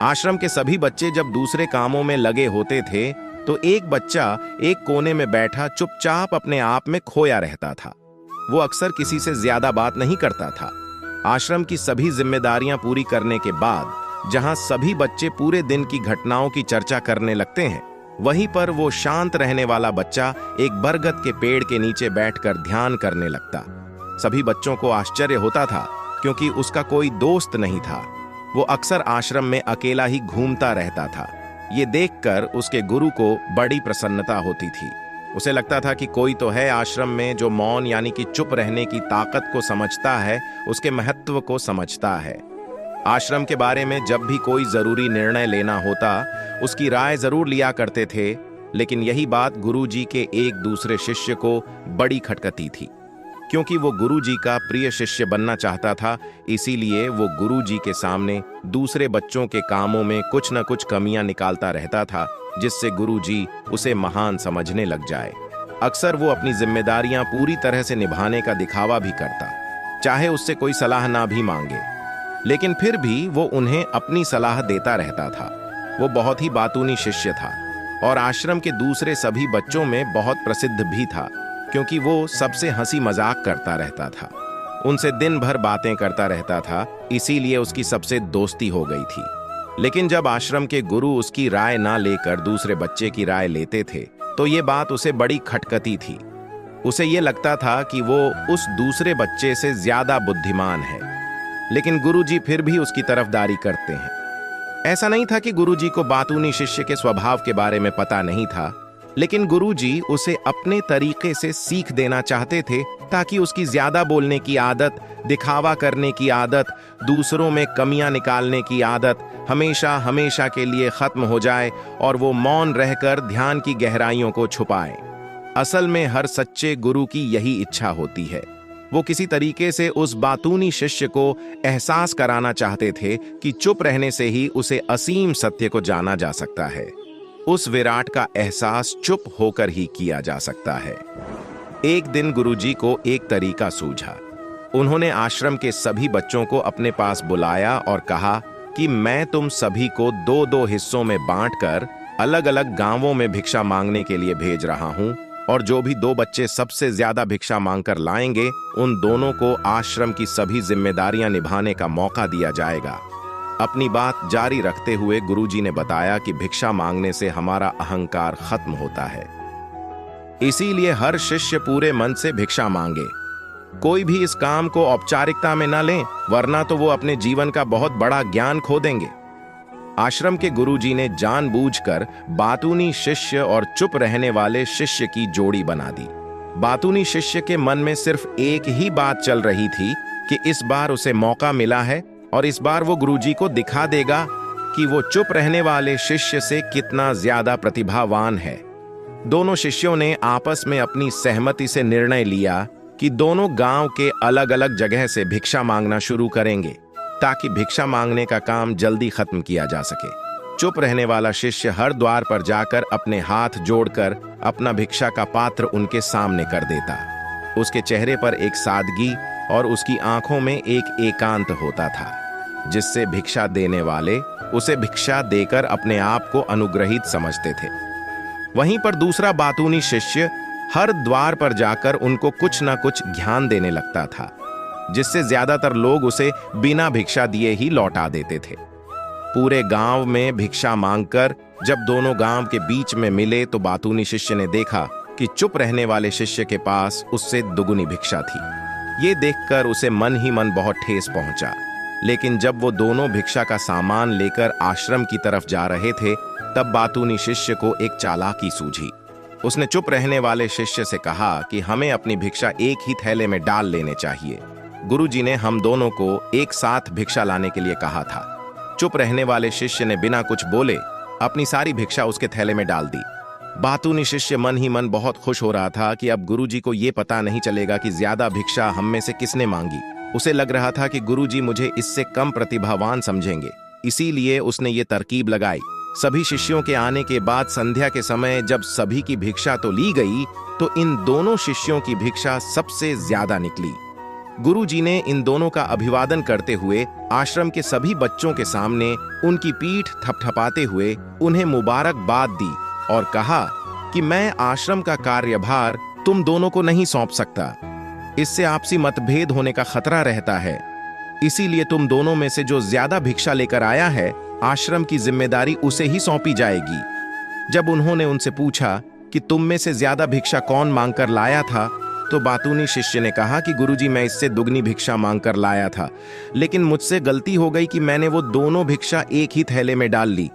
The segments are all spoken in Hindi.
आश्रम के सभी बच्चे जब दूसरे कामों में लगे होते थे तो एक बच्चा एक कोने में बैठा चुपचाप अपने आप में खोया रहता था। वो अक्सर किसी से ज्यादा बात नहीं करता था। आश्रम की सभी जिम्मेदारियां पूरी करने के बाद जहां सभी बच्चे पूरे दिन की घटनाओं की चर्चा करने लगते हैं, वहीं पर वो शांत रहने वाला बच्चा एक बरगद के पेड़ के नीचे बैठकर ध्यान करने लगता। सभी बच्चों को आश्चर्य होता था क्योंकि उसका कोई दोस्त नहीं था। वो अक्सर आश्रम में अकेला ही घूमता रहता था। ये देखकर उसके गुरु को बड़ी प्रसन्नता होती थी। उसे लगता था कि कोई तो है आश्रम में जो मौन यानी कि चुप रहने की ताकत को समझता है, उसके महत्व को समझता है। आश्रम के बारे में जब भी कोई जरूरी निर्णय लेना होता, उसकी राय जरूर लिया करते थे, लेकिन यही बात गुरुजी के एक दूसरे शिष्य को बड़ी खटकती थी। क्योंकि वो गुरुजी का प्रिय शिष्य बनना चाहता था, इसीलिए वो गुरुजी के सामने दूसरे बच्चों के कामों में कुछ न कुछ कमियां निकालता रहता था, जिससे गुरुजी उसे महान समझने लग जाए। अक्सर वो अपनी जिम्मेदारियां पूरी तरह से निभाने का दिखावा भी करता, चाहे उससे कोई सलाह ना भी मांगे, लेकिन फिर भी वो उन्हें अपनी सलाह देता रहता था। वो बहुत ही बातूनी शिष्य था और आश्रम के दूसरे सभी बच्चों में बहुत प्रसिद्ध भी था, क्योंकि वो सबसे हंसी मजाक करता रहता था, उनसे दिन भर बातें करता रहता था, इसीलिए उसकी सबसे दोस्ती हो गई थी। लेकिन जब आश्रम के गुरु उसकी राय ना लेकर दूसरे बच्चे की राय लेते थे, तो ये बात उसे बड़ी खटकती थी। उसे ये लगता था कि वो उस दूसरे बच्चे से ज्यादा बुद्धिमान है, लेकिन गुरुजी फिर भी उसकी तरफदारी करते हैं। ऐसा नहीं था कि गुरुजी को बातूनी शिष्य के स्वभाव के बारे में पता नहीं था, लेकिन गुरुजी उसे अपने तरीके से सीख देना चाहते थे, ताकि उसकी ज्यादा बोलने की आदत, दिखावा करने की आदत, दूसरों में कमियां निकालने की आदत हमेशा हमेशा के लिए खत्म हो जाए और वो मौन रहकर ध्यान की गहराइयों को छुपाए। असल में हर सच्चे गुरु की यही इच्छा होती है। वो किसी तरीके से उस बातूनी शिष्य को एहसास कराना चाहते थे कि चुप रहने से ही उसे असीम सत्य को जाना जा सकता है। उस विराट का एहसास चुप होकर ही किया जा सकता है। एक दिन गुरुजी को एक तरीका सूझा। उन्होंने आश्रम के सभी बच्चों को अपने पास बुलाया और कहा कि मैं तुम सभी को दो दो हिस्सों में बांटकर अलग अलग गांवों में भिक्षा मांगने के लिए भेज रहा हूं, और जो भी दो बच्चे सबसे ज्यादा भिक्षा मांगकर लाएंगे, उन दोनों को आश्रम की सभी जिम्मेदारियां निभाने का मौका दिया जाएगा। अपनी बात जारी रखते हुए गुरुजी ने बताया कि भिक्षा मांगने से हमारा अहंकार खत्म होता है, इसीलिए हर शिष्य पूरे मन से भिक्षा मांगे। कोई भी इस काम को औपचारिकता में न ले, वरना तो वो अपने जीवन का बहुत बड़ा ज्ञान खो देंगे। आश्रम के गुरुजी ने जानबूझकर बातूनी शिष्य और चुप रहने वाले शिष्य की जोड़ी बना दी। बातूनी शिष्य के मन में सिर्फ एक ही बात चल रही थी कि इस बार उसे मौका मिला है और इस बार वो गुरुजी को दिखा देगा कि वो चुप रहने वाले शिष्य से कितना ज्यादा प्रतिभावान है। दोनों शिष्यों ने आपस में अपनी सहमति से निर्णय लिया कि दोनों गांव के अलग अलग जगह से भिक्षा मांगना शुरू करेंगे, ताकि भिक्षा मांगने का काम जल्दी खत्म किया जा सके। चुप रहने वाला शिष्य हर द्वार पर जाकर अपने हाथ जोड़कर अपना भिक्षा का पात्र उनके सामने कर देता। उसके चेहरे पर एक सादगी और उसकी आंखों में एक एकांत होता था, जिससे भिक्षा देने वाले उसे भिक्षा देकर अपने आप को अनुग्रहित समझते थे। वहीं पर दूसरा बातूनी शिष्य हर द्वार पर जाकर उनको कुछ ना कुछ ज्ञान देने लगता था, जिससे ज्यादातर लोग उसे बिना भिक्षा दिए ही लौटा देते थे। पूरे गांव में भिक्षा मांगकर जब दोनों गांव के बीच में मिले, तो बातूनी शिष्य ने देखा कि चुप रहने वाले शिष्य के पास उससे दुगुनी भिक्षा थी। ये देखकर उसे मन ही मन बहुत ठेस पहुंचा। लेकिन जब वो दोनों भिक्षा का सामान लेकर आश्रम की तरफ जा रहे थे, तब बातूनी शिष्य को एक चालाकी सूझी। उसने चुप रहने वाले शिष्य से कहा कि हमें अपनी भिक्षा एक ही थैले में डाल लेने चाहिए। गुरुजी ने हम दोनों को एक साथ भिक्षा लाने के लिए कहा था। चुप रहने वाले शिष्य ने बिना कुछ बोले अपनी सारी भिक्षा उसके थैले में डाल दी। बातूनी शिष्य मन ही मन बहुत खुश हो रहा था कि अब गुरुजी को ये पता नहीं चलेगा कि ज्यादा भिक्षा हम में से किसने मांगी। उसे लग रहा था कि गुरुजी मुझे इससे कम प्रतिभावान समझेंगे, इसीलिए उसने ये तरकीब लगाई। सभी शिष्यों के आने के बाद संध्या के समय जब सभी की भिक्षा तो ली गई, तो इन दोनों शिष्यों की भिक्षा सबसे ज्यादा निकली। गुरुजी ने इन दोनों का अभिवादन करते हुए आश्रम के सभी बच्चों के सामने उनकी पीठ थपथपाते हुए उन्हें मुबारकबाद दी और कहा कि मैं आश्रम का कार्यभार तुम दोनों को नहीं सौंप सकता। इससे आपसी मतभेद होने का खतरा रहता है। इसीलिए तुम दोनों में से जो ज्यादा भिक्षा लेकर आया है, आश्रम की जिम्मेदारी उसे ही सौंपी जाएगी। जब उन्होंने उनसे पूछा कि तुम में से ज्यादा भिक्षा कौन मांगकर लाया था, तो बातूनी शिष्य ने कहा कि गुरुजी, मैं इससे दुगनी भिक्षा मांगकर लाया था, लेकिन मुझसे गलती हो गई कि मैंने वो दोनों भिक्षा एक ही थैले में डाल ली।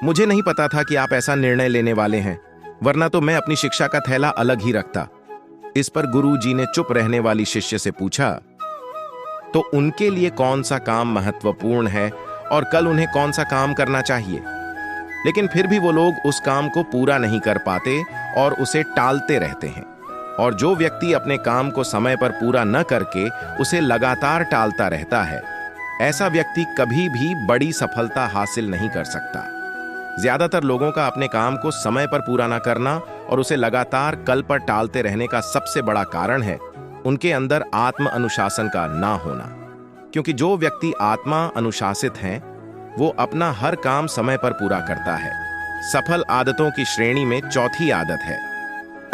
मुझे नहीं पता था कि आप ऐसा निर्णय लेने वाले हैं, वरना तो मैं अपनी शिक्षा का थैला अलग ही रखता। इस पर गुरुजी ने चुप रहने वाली शिष्य से पूछा, तो उनके लिए कौन सा काम महत्वपूर्ण है और कल उन्हें कौन सा काम करना चाहिए? लेकिन फिर भी वो लोग उस काम को पूरा नहीं कर पाते और उसे टालते रहते हैं। और जो व्यक्ति अपने काम को समय पर पूरा न करके उसे लगातार टालता रहता है, ऐसा व्यक्ति कभी भी बड़ी सफलता हासिल नहीं कर सकता। ज्यादातर लोगों का अपने काम को समय पर पूरा न करना और उसे लगातार कल पर टालते रहने का सबसे बड़ा कारण है उनके अंदर आत्म अनुशासन का ना होना। क्योंकि जो व्यक्ति आत्मा अनुशासित हैं, वो अपना हर काम समय पर पूरा करता है। सफल आदतों की श्रेणी में चौथी आदत है,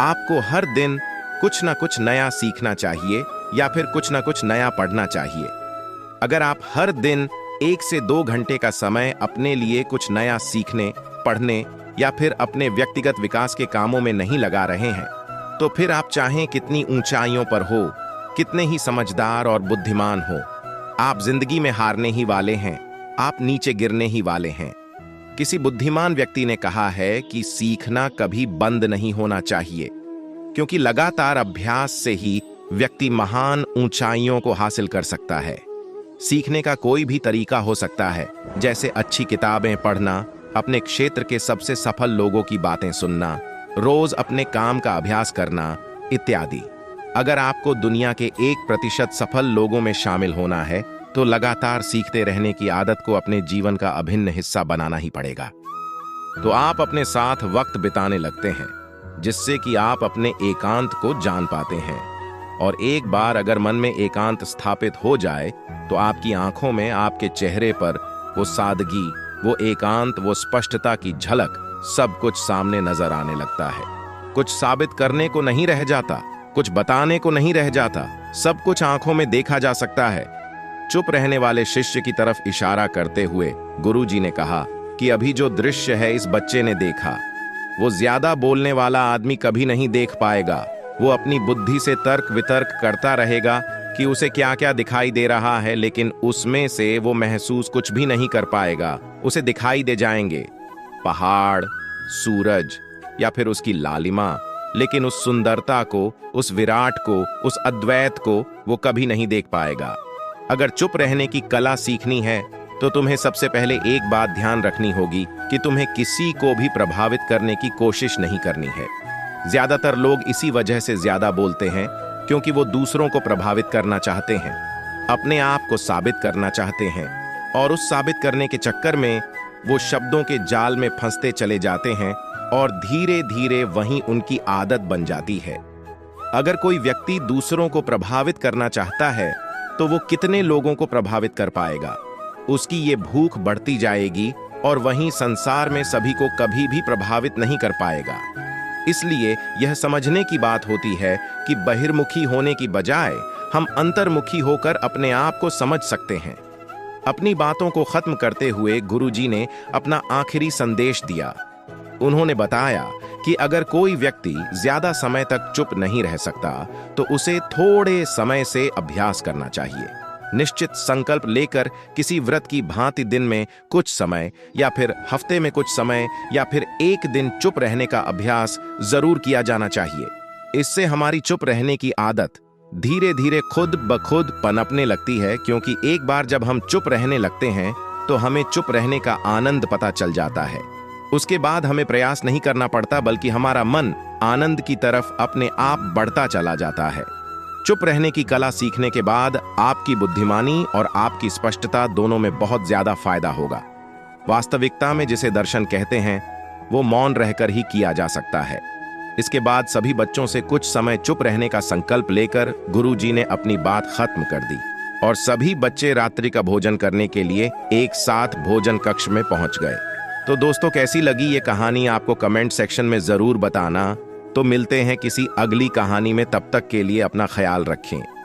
आपको हर दिन कुछ ना कुछ नया सीखना चाहिए या फिर कुछ ना कुछ नया पढ़ना चाहिए। अगर आप हर दिन 1 से 2 घंटे का समय अपने लिए कुछ नया सीखने, पढ़ने या फिर अपने व्यक्तिगत विकास के कामों में नहीं लगा रहे हैं, तो फिर आप चाहें कितनी ऊंचाइयों पर हो, कितने ही समझदार और बुद्धिमान हो, आप जिंदगी में हारने ही वाले हैं, आप नीचे गिरने ही वाले हैं। किसी बुद्धिमान व्यक्ति ने कहा है कि सीखना कभी बंद नहीं होना चाहिए, क्योंकि लगातार अभ्यास से ही व्यक्ति महान ऊंचाइयों को हासिल कर सकता है। सीखने का कोई भी तरीका हो सकता है, जैसे अच्छी किताबें पढ़ना, अपने क्षेत्र के सबसे सफल लोगों की बातें सुनना, रोज अपने काम का अभ्यास करना इत्यादि। अगर आपको दुनिया के 1% सफल लोगों में शामिल होना है, तो लगातार सीखते रहने की आदत को अपने जीवन का अभिन्न हिस्सा बनाना ही पड़ेगा। तो आप अपने साथ वक्त बिताने लगते हैं, जिससे कि आप अपने एकांत को जान पाते हैं। और एक बार अगर मन में एकांत स्थापित हो जाए, तो आपकी आंखों में, आपके चेहरे पर वो सादगी, वो एकांत, वो स्पष्टता की झलक, सब कुछ सामने नजर आने लगता है। कुछ साबित करने को नहीं रह जाता, कुछ बताने को नहीं रह जाता, सब कुछ आंखों में देखा जा सकता है। चुप रहने वाले शिष्य की तरफ इशारा करते हुए गुरुजी ने कहा कि अभी जो दृश्य है इस बच्चे ने देखा, वो ज्यादा बोलने वाला आदमी कभी नहीं देख पाएगा। वो अपनी बुद्धि से तर्क वितर्क करता रहेगा कि उसे क्या क्या दिखाई दे रहा है, लेकिन उसमें से वो महसूस कुछ भी नहीं कर पाएगा। उसे दिखाई दे जाएंगे पहाड़, सूरज या फिर उसकी लालिमा, लेकिन उस सुंदरता को, उस विराट को, उस अद्वैत को वो कभी नहीं देख पाएगा। अगर चुप रहने की कला सीखनी है, तो तुम्हें सबसे पहले एक बात ध्यान रखनी होगी कि तुम्हें किसी को भी प्रभावित करने की कोशिश नहीं करनी है। ज्यादातर लोग इसी वजह से ज्यादा बोलते हैं, क्योंकि वो दूसरों को प्रभावित करना चाहते हैं, अपने आप को साबित करना चाहते हैं, और उस साबित करने के चक्कर में वो शब्दों के जाल में फंसते चले जाते हैं और धीरे धीरे वहीं उनकी आदत बन जाती है। अगर कोई व्यक्ति दूसरों को प्रभावित करना चाहता है, तो वो कितने लोगों को प्रभावित कर पाएगा? उसकी ये भूख बढ़ती जाएगी और वहीं संसार में सभी को कभी भी प्रभावित नहीं कर पाएगा। इसलिए यह समझने की बात होती है कि बहिर्मुखी होने की बजाय हम अंतर्मुखी होकर अपने आप को समझ सकते हैं। अपनी बातों को खत्म करते हुए गुरुजी ने अपना आखिरी संदेश दिया। उन्होंने बताया कि अगर कोई व्यक्ति ज्यादा समय तक चुप नहीं रह सकता, तो उसे थोड़े समय से अभ्यास करना चाहिए। निश्चित संकल्प लेकर किसी व्रत की भांति दिन में कुछ समय या फिर हफ्ते में कुछ समय या फिर एक दिन चुप रहने का अभ्यास जरूर किया जाना चाहिए। इससे हमारी चुप रहने की आदत धीरे धीरे खुद ब खुद पनपने लगती है, क्योंकि एक बार जब हम चुप रहने लगते हैं तो हमें चुप रहने का आनंद पता चल जाता है। उसके बाद हमें प्रयास नहीं करना पड़ता, बल्कि हमारा मन आनंद की तरफ अपने आप बढ़ता चला जाता है। चुप रहने की कला सीखने के बाद आपकी बुद्धिमानी और आपकी स्पष्टता दोनों में बहुत ज्यादा फायदा होगा। वास्तविकता में जिसे दर्शन कहते हैं, वो मौन रहकर ही किया जा सकता है। इसके बाद सभी बच्चों से कुछ समय चुप रहने का संकल्प लेकर गुरुजी ने अपनी बात खत्म कर दी और सभी बच्चे रात्रि का भोजन करने के लिए एक साथ भोजन कक्ष में पहुंच गए। तो दोस्तों, कैसी लगी ये कहानी आपको कमेंट सेक्शन में जरूर बताना। तो मिलते हैं किसी अगली कहानी में, तब तक के लिए अपना ख्याल रखें।